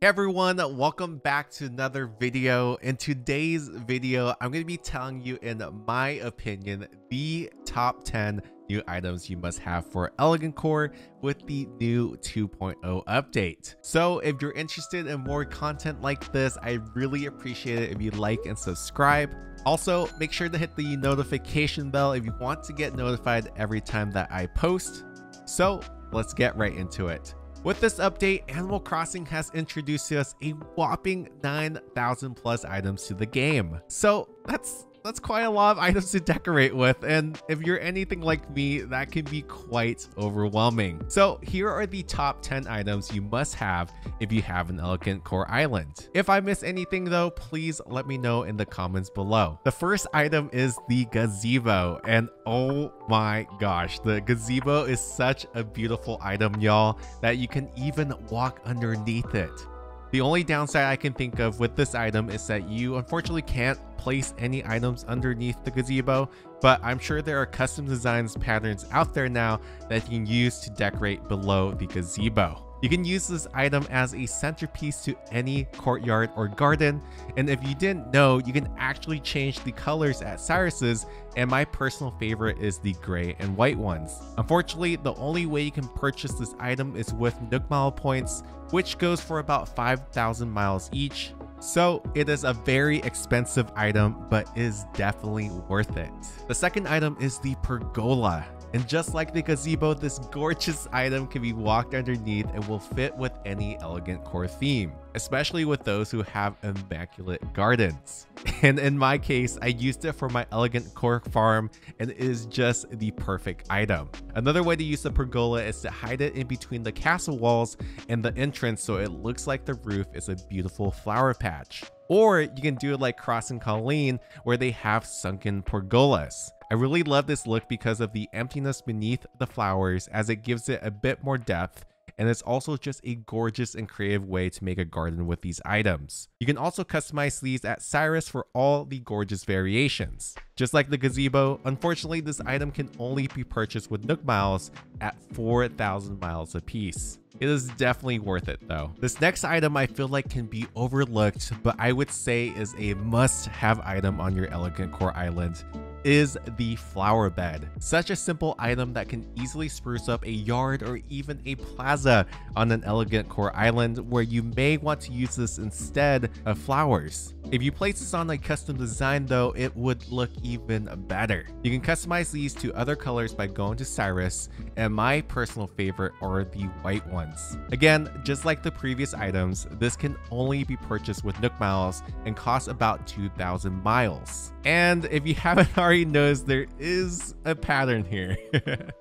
Hey everyone, welcome back to another video. In today's video, I'm going to be telling you, in my opinion, the top 10 new items you must have for Elegantcore with the new 2.0 update. So if you're interested in more content like this, I really appreciate it if you like and subscribe. Also, make sure to hit the notification bell if you want to get notified every time that I post. So let's get right into it. With this update, Animal Crossing has introduced to us a whopping 9,000 plus items to the game. So that's quite a lot of items to decorate with, and if you're anything like me, that can be quite overwhelming. So here are the top 10 items you must have if you have an Elegantcore island. If I miss anything though, please let me know in the comments below. The first item is the gazebo, and oh my gosh, the gazebo is such a beautiful item, y'all, that you can even walk underneath it. The only downside I can think of with this item is that you unfortunately can't place any items underneath the gazebo, but I'm sure there are custom designs patterns out there now that you can use to decorate below the gazebo. You can use this item as a centerpiece to any courtyard or garden, and if you didn't know, you can actually change the colors at Cyrus's, and my personal favorite is the gray and white ones. Unfortunately, the only way you can purchase this item is with Nook Mile points, which goes for about 5,000 miles each. So it is a very expensive item, but is definitely worth it. The second item is the pergola. And just like the gazebo, this gorgeous item can be walked underneath and will fit with any Elegantcore theme, especially with those who have immaculate gardens. And in my case, I used it for my Elegantcore farm, and it is just the perfect item. Another way to use the pergola is to hide it in between the castle walls and the entrance so it looks like the roof is a beautiful flower patch. Or you can do it like Cross and Colleen, where they have sunken pergolas. I really love this look because of the emptiness beneath the flowers, as it gives it a bit more depth, and it's also just a gorgeous and creative way to make a garden with these items. You can also customize these at Cyrus for all the gorgeous variations. Just like the gazebo, unfortunately this item can only be purchased with Nook Miles at 4,000 miles apiece. It is definitely worth it though. This next item I feel like can be overlooked, but I would say is a must-have item on your Elegantcore island, is the flower bed. Such a simple item that can easily spruce up a yard or even a plaza on an Elegantcore island, where you may want to use this instead of flowers. If you place this on a custom design though, it would look even better. You can customize these to other colors by going to Cyrus, and my personal favorite are the white ones. Again, just like the previous items, this can only be purchased with Nook Miles and costs about 2,000 miles. And if you haven't already noticed, there is a pattern here.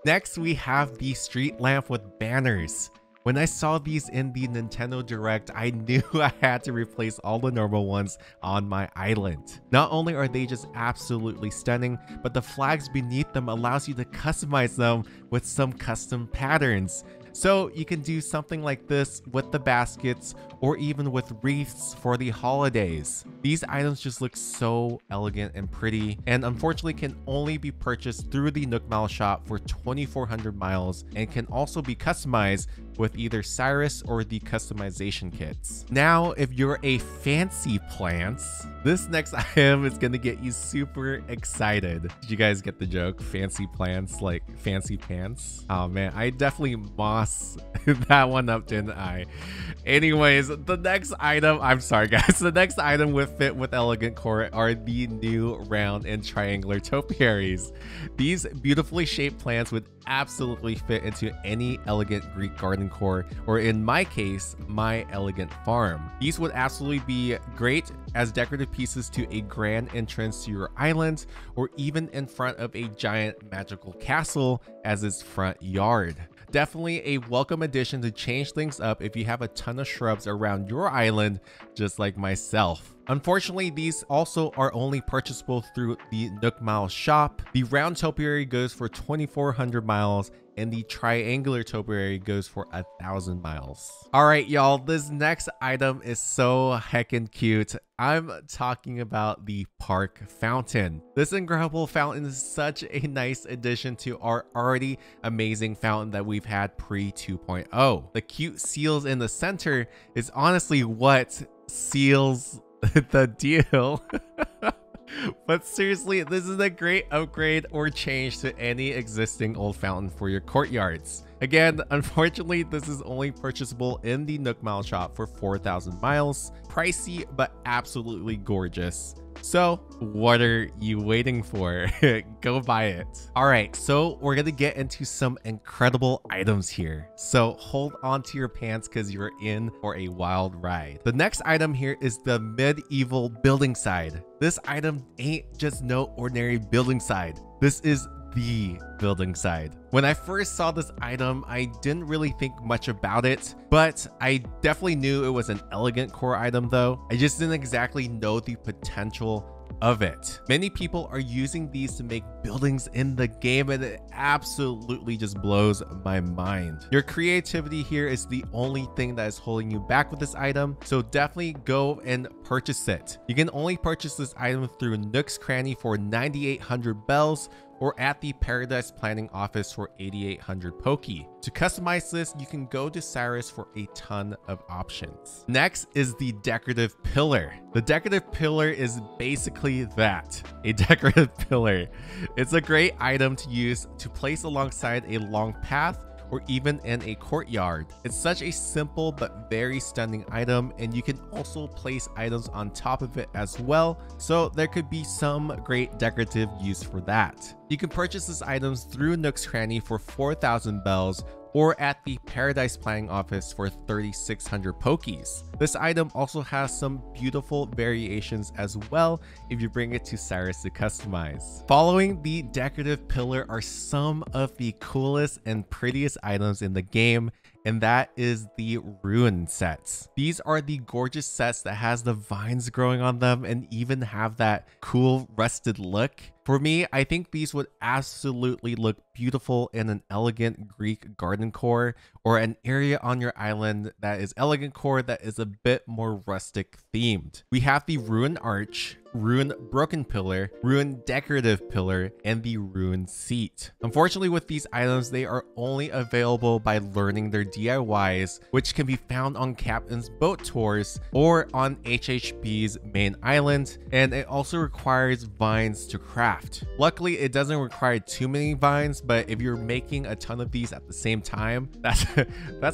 Next, we have the street lamp with banners. When I saw these in the Nintendo Direct, I knew I had to replace all the normal ones on my island. Not only are they just absolutely stunning, but the flags beneath them allows you to customize them with some custom patterns. So you can do something like this with the baskets, or even with wreaths for the holidays. These items just look so elegant and pretty, and unfortunately can only be purchased through the Nook Mile shop for 2,400 miles, and can also be customized with either Cyrus or the customization kits. Now, if you're a fancy plants, this next item is gonna get you super excited. Did you guys get the joke? Fancy plants, like fancy pants? Oh man, I definitely mossed that one up, didn't I? Anyways, the next item, I'm sorry guys, the next item with fit with Elegantcore are the new round and triangular topiaries. These beautifully shaped plants would absolutely fit into any elegant Greek garden core, or in my case, my elegant farm. These would absolutely be great as decorative pieces to a grand entrance to your island, or even in front of a giant magical castle as its front yard. Definitely a welcome addition to change things up if you have a ton of shrubs around your island, just like myself. Unfortunately, these also are only purchasable through the Nook Mile shop. The round topiary goes for 2,400 miles, and the triangular topiary goes for 1,000 miles. All right, y'all, this next item is so heckin' cute. I'm talking about the park fountain. This incredible fountain is such a nice addition to our already amazing fountain that we've had pre 2.0. The cute seals in the center is honestly what seals the deal. But seriously, this is a great upgrade or change to any existing old fountain for your courtyards. Again, unfortunately, this is only purchasable in the Nook Mile shop for 4,000 miles. Pricey, but absolutely gorgeous. So what are you waiting for? Go buy it. All right, so we're gonna get into some incredible items here. So hold on to your pants because you're in for a wild ride. The next item here is the medieval building side. This item ain't just no ordinary building side. This is the building side. When I first saw this item, I didn't really think much about it, but I definitely knew it was an Elegantcore item though. I just didn't exactly know the potential of it. Many people are using these to make buildings in the game, and it absolutely just blows my mind. Your creativity here is the only thing that is holding you back with this item, so definitely go and purchase it. You can only purchase this item through Nook's Cranny for 9,800 bells, or at the Paradise Planning Office for 8,800 Pokey. To customize this, you can go to Cyrus for a ton of options. Next is the Decorative Pillar. The Decorative Pillar is basically that, a decorative pillar. It's a great item to use to place alongside a long path or even in a courtyard. It's such a simple but very stunning item, and you can also place items on top of it as well, so there could be some great decorative use for that. You can purchase these items through Nook's Cranny for 4,000 bells, or at the Paradise Planning Office for 3,600 Pokies. This item also has some beautiful variations as well if you bring it to Cyrus to customize. Following the Decorative Pillar are some of the coolest and prettiest items in the game, and that is the Ruin sets. These are the gorgeous sets that has the vines growing on them and even have that cool rusted look. For me, I think these would absolutely look beautiful in an elegant Greek garden core, or an area on your island that is Elegantcore that is a bit more rustic themed. We have the Ruin Arch, Ruin Broken Pillar, Ruin Decorative Pillar, and the Ruin Seat. Unfortunately, with these items, they are only available by learning their DIYs, which can be found on Captain's Boat Tours or on HHB's main island, and it also requires vines to craft. Luckily, it doesn't require too many vines, but if you're making a ton of these at the same time, that's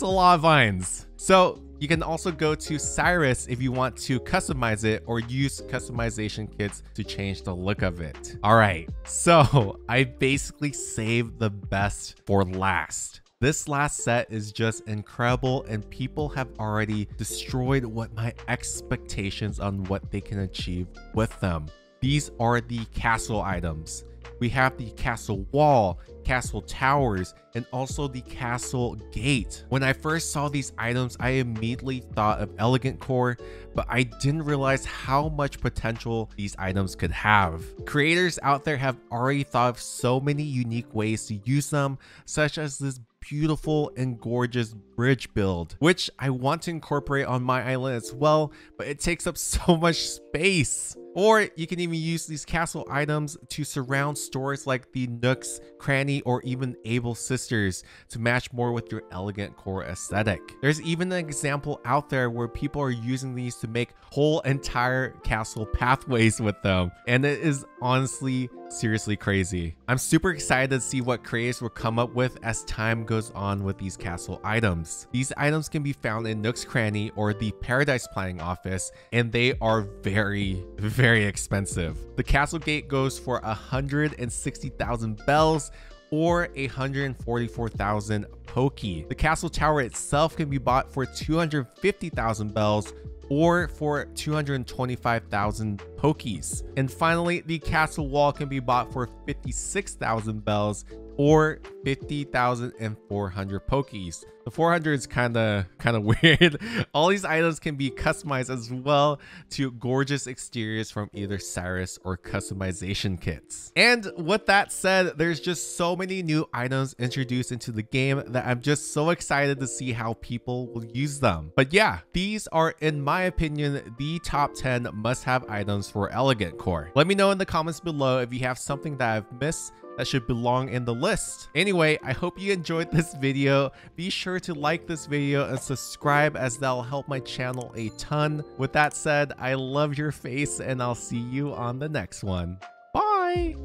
a lot of vines. So you can also go to Cyrus if you want to customize it, or use customization kits to change the look of it. All right, so I basically saved the best for last. This last set is just incredible, and people have already destroyed what my expectations on what they can achieve with them. These are the castle items. We have the castle wall, castle towers, and also the castle gate. When I first saw these items, I immediately thought of Elegantcore, but I didn't realize how much potential these items could have. Creators out there have already thought of so many unique ways to use them, such as this beautiful and gorgeous bridge build, which I want to incorporate on my island as well, but it takes up so much space. Or you can even use these castle items to surround stores like the Nook's Cranny or even Able Sisters to match more with your Elegantcore aesthetic. There's even an example out there where people are using these to make whole entire castle pathways with them, and it is honestly seriously crazy. I'm super excited to see what creators will come up with as time goes on with these castle items. These items can be found in Nook's Cranny or the Paradise Planning Office, and they are very expensive. The castle gate goes for 160,000 bells, or 144,000 Pokey. The castle tower itself can be bought for 250,000 bells, or for 225,000 Pokies. And finally, the castle wall can be bought for 56,000 bells, or 50,400 Pokies. The 400 is kind of weird. All these items can be customized as well to gorgeous exteriors from either Cyrus or customization kits. And with that said, there's just so many new items introduced into the game that I'm just so excited to see how people will use them. But yeah, these are, in my opinion, the top 10 must-have items for Elegantcore. Let me know in the comments below if you have something that I've missed that should belong in the list. Anyway, I hope you enjoyed this video. Be sure to like this video and subscribe, as that'll help my channel a ton. With that said, I love your face and I'll see you on the next one. Bye!